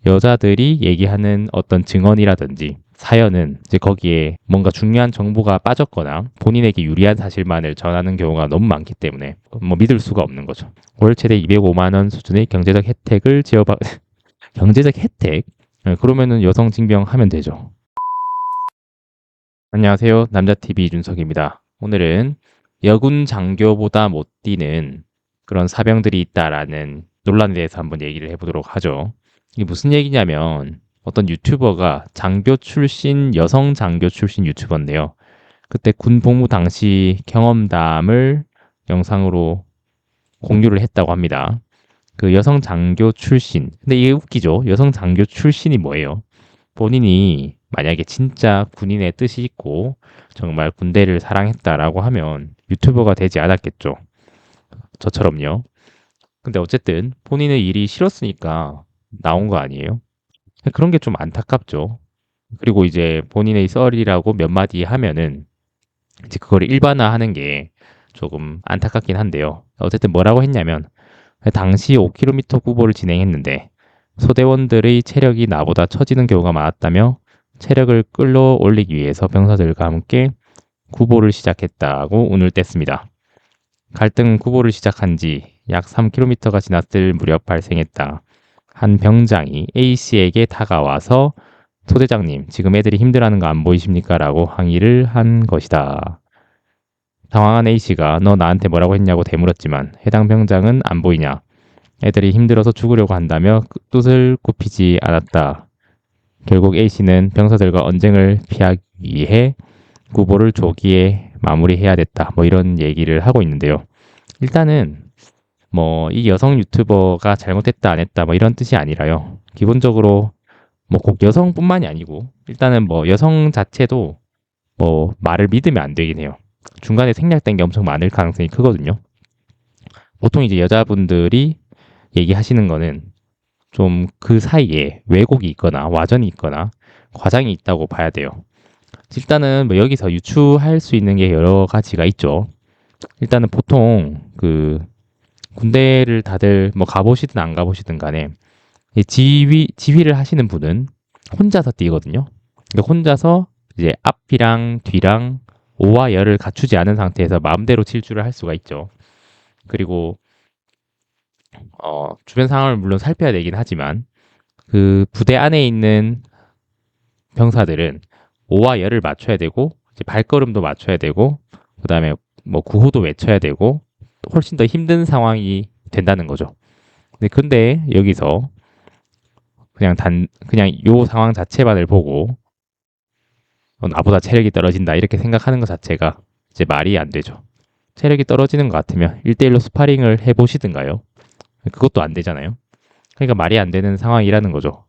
여자들이 얘기하는 어떤 증언이라든지 사연은 이제 거기에 뭔가 중요한 정보가 빠졌거나 본인에게 유리한 사실만을 전하는 경우가 너무 많기 때문에 뭐 믿을 수가 없는 거죠. 월 최대 205만 원 수준의 경제적 혜택을 지어받 경제적 혜택? 네, 그러면은 여성 징병하면 되죠. 안녕하세요. 남자TV 이준석입니다. 오늘은 여군 장교보다 못 뛰는 그런 사병들이 있다라는 논란에 대해서 한번 얘기를 해보도록 하죠. 이게 무슨 얘기냐면 어떤 유튜버가 장교 출신, 여성 장교 출신 유튜버인데요. 그때 군 복무 당시 경험담을 영상으로 공유를 했다고 합니다. 그 여성 장교 출신. 근데 이게 웃기죠? 여성 장교 출신이 뭐예요? 본인이 만약에 진짜 군인의 뜻이 있고 정말 군대를 사랑했다라고 하면 유튜버가 되지 않았겠죠. 저처럼요. 근데 어쨌든 본인의 일이 싫었으니까 나온 거 아니에요? 그런 게 좀 안타깝죠. 그리고 이제 본인의 썰이라고 몇 마디 하면은 이제 그걸 일반화하는 게 조금 안타깝긴 한데요. 어쨌든 뭐라고 했냐면 당시 5km 구보를 진행했는데 소대원들의 체력이 나보다 처지는 경우가 많았다며 체력을 끌어올리기 위해서 병사들과 함께 구보를 시작했다고 운을 뗐습니다. 갈등은 구보를 시작한 지 약 3km가 지났을 무렵 발생했다. 한 병장이 A씨에게 다가와서 소대장님, 지금 애들이 힘들어하는 거 안 보이십니까? 라고 항의를 한 것이다. 당황한 A씨가 너 나한테 뭐라고 했냐고 되물었지만 해당 병장은 안 보이냐? 애들이 힘들어서 죽으려고 한다며 뜻을 굽히지 않았다. 결국 A씨는 병사들과 언쟁을 피하기 위해 구보를 조기에 마무리해야 됐다. 뭐 이런 얘기를 하고 있는데요. 일단은 뭐 이 여성 유튜버가 잘못했다 안 했다 뭐 이런 뜻이 아니라요. 기본적으로 뭐 꼭 여성뿐만이 아니고 일단은 뭐 여성 자체도 뭐 말을 믿으면 안 되긴 해요. 중간에 생략된 게 엄청 많을 가능성이 크거든요. 보통 이제 여자분들이 얘기하시는 거는 좀 그 사이에 왜곡이 있거나 와전이 있거나 과장이 있다고 봐야 돼요. 일단은 뭐 여기서 유추할 수 있는 게 여러 가지가 있죠. 일단은 보통 그 군대를 다들 뭐 가보시든 안 가보시든 간에 지휘를 하시는 분은 혼자서 뛰거든요. 그러니까 혼자서 이제 앞이랑 뒤랑 오와 열을 갖추지 않은 상태에서 마음대로 질주를 할 수가 있죠. 그리고 주변 상황을 물론 살펴야 되긴 하지만 그 부대 안에 있는 병사들은 오와 열을 맞춰야 되고 이제 발걸음도 맞춰야 되고 그다음에 뭐 구호도 외쳐야 되고 훨씬 더 힘든 상황이 된다는 거죠. 근데 여기서 그냥 요 상황 자체만을 보고 나보다 체력이 떨어진다 이렇게 생각하는 것 자체가 이제 말이 안 되죠. 체력이 떨어지는 것 같으면 1대1로 스파링을 해보시든가요. 그것도 안 되잖아요. 그러니까 말이 안 되는 상황이라는 거죠.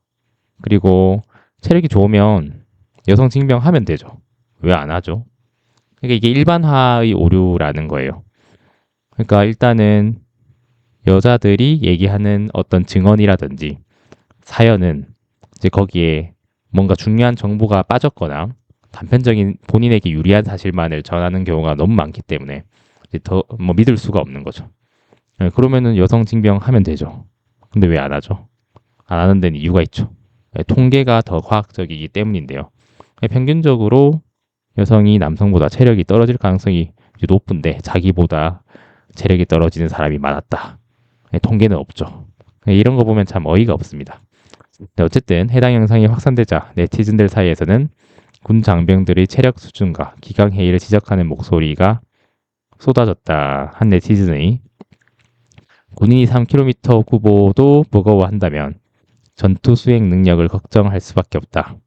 그리고 체력이 좋으면 여성 징병하면 되죠. 왜 안 하죠? 그러니까 이게 일반화의 오류라는 거예요. 그러니까 일단은 여자들이 얘기하는 어떤 증언이라든지 사연은 이제 거기에 뭔가 중요한 정보가 빠졌거나 단편적인 본인에게 유리한 사실만을 전하는 경우가 너무 많기 때문에 이제 더 뭐 믿을 수가 없는 거죠. 네, 그러면은 여성 징병하면 되죠. 근데 왜 안 하죠? 안 하는 데는 이유가 있죠. 네, 통계가 더 과학적이기 때문인데요. 네, 평균적으로 여성이 남성보다 체력이 떨어질 가능성이 높은데 자기보다 체력이 떨어지는 사람이 많았다. 네, 통계는 없죠. 네, 이런 거 보면 참 어이가 없습니다. 네, 어쨌든 해당 영상이 확산되자 네티즌들 사이에서는 군 장병들의 체력 수준과 기강회의를 지적하는 목소리가 쏟아졌다. 한 네티즌의 군인이 3km 구보도 버거워한다면 전투 수행 능력을 걱정할 수밖에 없다.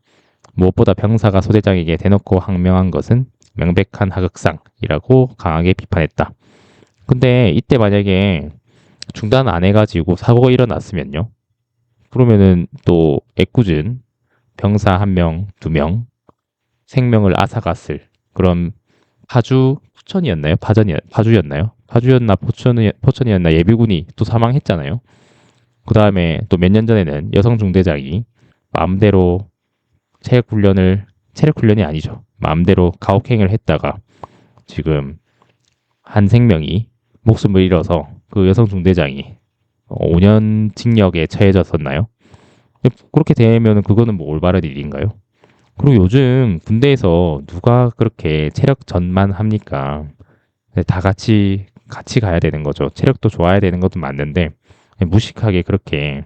무엇보다 병사가 소대장에게 대놓고 항명한 것은 명백한 하극상이라고 강하게 비판했다. 근데 이때 만약에 중단 안 해가지고 사고가 일어났으면요. 그러면은 또 애꿎은 병사 한 명, 두 명 생명을 앗아갔을 그런 포천이었나요? 파주였나요? 파주였나 포천이었나 예비군이 또 사망했잖아요. 그 다음에 또 몇 년 전에는 여성 중대장이 마음대로 체력 훈련이 아니죠. 마음대로 가혹행위를 했다가 지금 한 생명이 목숨을 잃어서 그 여성 중대장이 5년 징역에 처해졌었나요? 그렇게 되면은 그거는 뭐 올바른 일인가요? 그리고 요즘 군대에서 누가 그렇게 체력 전만 합니까? 다 같이 가야 되는 거죠. 체력도 좋아야 되는 것도 맞는데 무식하게 그렇게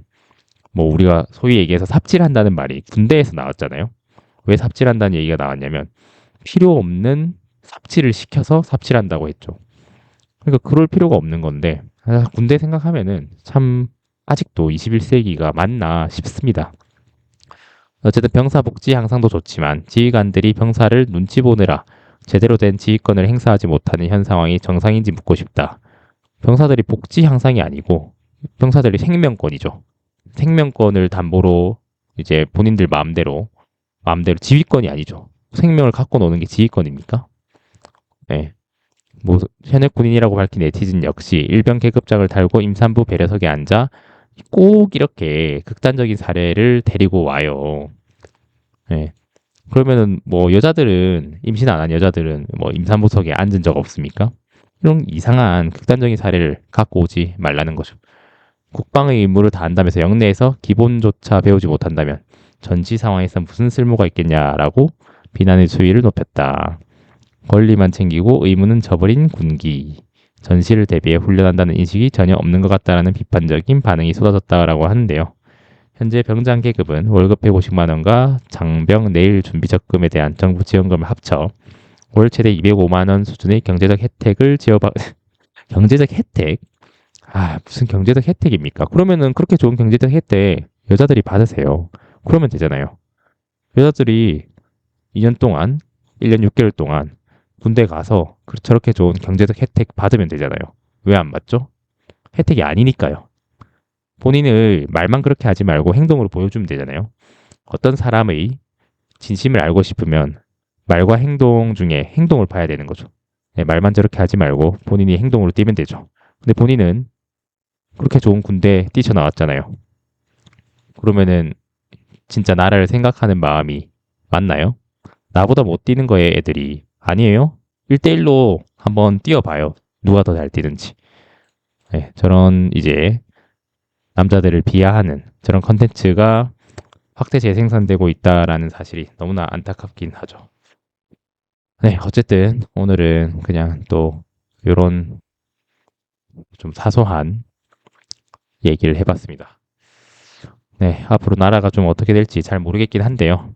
뭐 우리가 소위 얘기해서 삽질한다는 말이 군대에서 나왔잖아요. 왜 삽질한다는 얘기가 나왔냐면 필요 없는 삽질을 시켜서 삽질한다고 했죠. 그러니까 그럴 필요가 없는 건데 군대 생각하면은 참 아직도 21세기가 맞나 싶습니다. 어쨌든 병사 복지 향상도 좋지만 지휘관들이 병사를 눈치 보느라 제대로 된 지휘권을 행사하지 못하는 현 상황이 정상인지 묻고 싶다. 병사들이 복지 향상이 아니고 병사들이 생명권이죠. 생명권을 담보로 이제 본인들 마음대로 지휘권이 아니죠. 생명을 갖고 노는 게 지휘권입니까? 네. 뭐 현역 군인이라고 밝힌 네티즌 역시 일병 계급장을 달고 임산부 배려석에 앉아 꼭 이렇게 극단적인 사례를 데리고 와요. 네. 그러면은 뭐 여자들은 임신 안 한 여자들은 뭐 임산부석에 앉은 적 없습니까? 이런 이상한 극단적인 사례를 갖고 오지 말라는 거죠. 국방의 의무를 다한다면서 영내에서 기본조차 배우지 못한다면 전시 상황에서 무슨 쓸모가 있겠냐라고 비난의 수위를 높였다. 권리만 챙기고 의무는 저버린 군기. 전시를 대비해 훈련한다는 인식이 전혀 없는 것 같다라는 비판적인 반응이 쏟아졌다라고 하는데요. 현재 병장 계급은 월급 150만 원과 장병 내일 준비 적금에 대한 정부 지원금을 합쳐 월 최대 205만 원 수준의 경제적 혜택을 지어받 경제적 혜택? 무슨 경제적 혜택입니까? 그러면은 그렇게 좋은 경제적 혜택 여자들이 받으세요. 그러면 되잖아요. 여자들이 2년 동안, 1년 6개월 동안 군대 가서 저렇게 좋은 경제적 혜택 받으면 되잖아요. 왜 안 받죠? 혜택이 아니니까요. 본인을 말만 그렇게 하지 말고 행동으로 보여주면 되잖아요. 어떤 사람의 진심을 알고 싶으면 말과 행동 중에 행동을 봐야 되는 거죠. 네, 말만 저렇게 하지 말고 본인이 행동으로 뛰면 되죠. 근데 본인은 그렇게 좋은 군대 뛰쳐나왔잖아요. 그러면은 진짜 나라를 생각하는 마음이 맞나요? 나보다 못 뛰는 거에 애들이 아니에요? 1대1로 한번 뛰어봐요. 누가 더 잘 뛰는지. 네, 저런 이제 남자들을 비하하는 저런 컨텐츠가 확대 재생산되고 있다라는 사실이 너무나 안타깝긴 하죠. 네, 어쨌든 오늘은 그냥 또 이런 좀 사소한 얘기를 해봤습니다. 네, 앞으로 나라가 좀 어떻게 될지 잘 모르겠긴 한데요.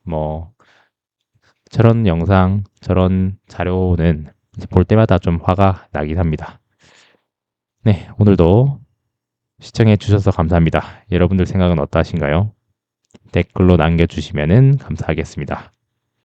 뭐 저런 영상, 저런 자료는 볼 때마다 좀 화가 나긴 합니다. 네, 오늘도 시청해 주셔서 감사합니다. 여러분들 생각은 어떠하신가요? 댓글로 남겨주시면 감사하겠습니다.